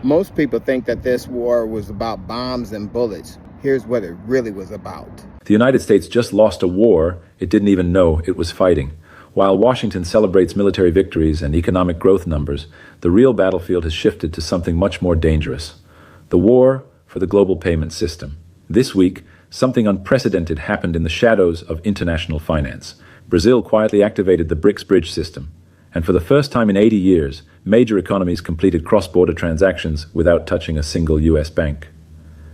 Most people think that this war was about bombs and bullets. Here's what it really was about. The United States just lost a war it didn't even know it was fighting. While Washington celebrates military victories and economic growth numbers, the real battlefield has shifted to something much more dangerous: the war for the global payment system. This week, something unprecedented happened in the shadows of international finance. Brazil quietly activated the BRICS bridge system, and for the first time in 80 years, major economies completed cross-border transactions without touching a single US bank.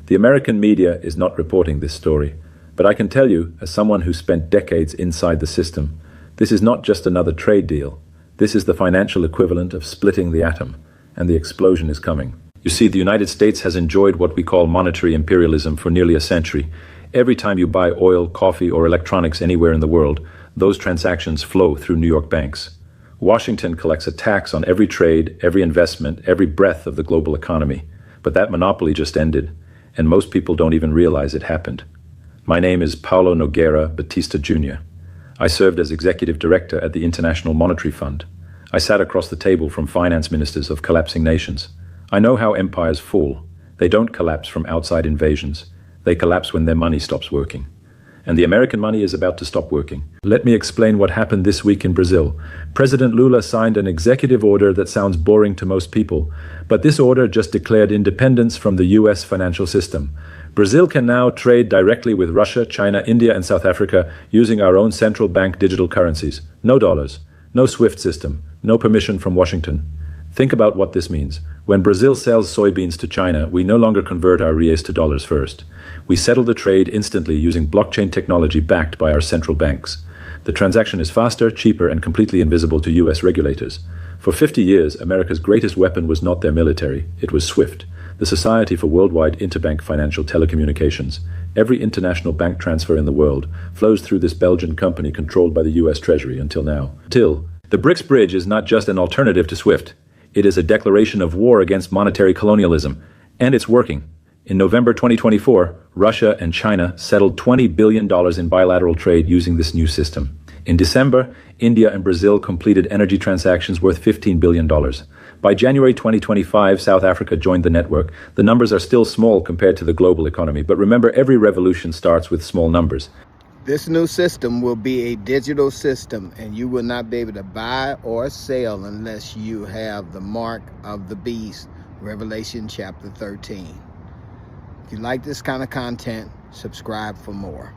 The American media is not reporting this story, but I can tell you, as someone who spent decades inside the system, this is not just another trade deal. This is the financial equivalent of splitting the atom, and the explosion is coming. You see, the United States has enjoyed what we call monetary imperialism for nearly a century. Every time you buy oil, coffee, or electronics anywhere in the world, those transactions flow through New York banks. Washington collects a tax on every trade, every investment, every breath of the global economy. But that monopoly just ended, and most people don't even realize it happened. My name is Paulo Nogueira Batista Jr. I served as executive director at the International Monetary Fund. I sat across the table from finance ministers of collapsing nations. I know how empires fall. They don't collapse from outside invasions. They collapse when their money stops working. And the American money is about to stop working. Let me explain what happened this week in Brazil. President Lula signed an executive order that sounds boring to most people, but this order just declared independence from the US financial system. Brazil can now trade directly with Russia, China, India, and South Africa using our own central bank digital currencies. No dollars, no SWIFT system, no permission from Washington. Think about what this means. When Brazil sells soybeans to China, we no longer convert our reais to dollars first. We settle the trade instantly using blockchain technology backed by our central banks. The transaction is faster, cheaper, and completely invisible to US regulators. For 50 years, America's greatest weapon was not their military, it was SWIFT, the Society for Worldwide Interbank Financial Telecommunications. Every international bank transfer in the world flows through this Belgian company controlled by the US Treasury until now. The BRICS bridge is not just an alternative to SWIFT. It is a declaration of war against monetary colonialism, and it's working. In November 2024, Russia and China settled $20 billion in bilateral trade using this new system. In December, India and Brazil completed energy transactions worth $15 billion. By January 2025, South Africa joined the network. The numbers are still small compared to the global economy, but remember, every revolution starts with small numbers. This new system will be a digital system, and you will not be able to buy or sell unless you have the mark of the beast, Revelation chapter 13. If you like this kind of content, subscribe for more.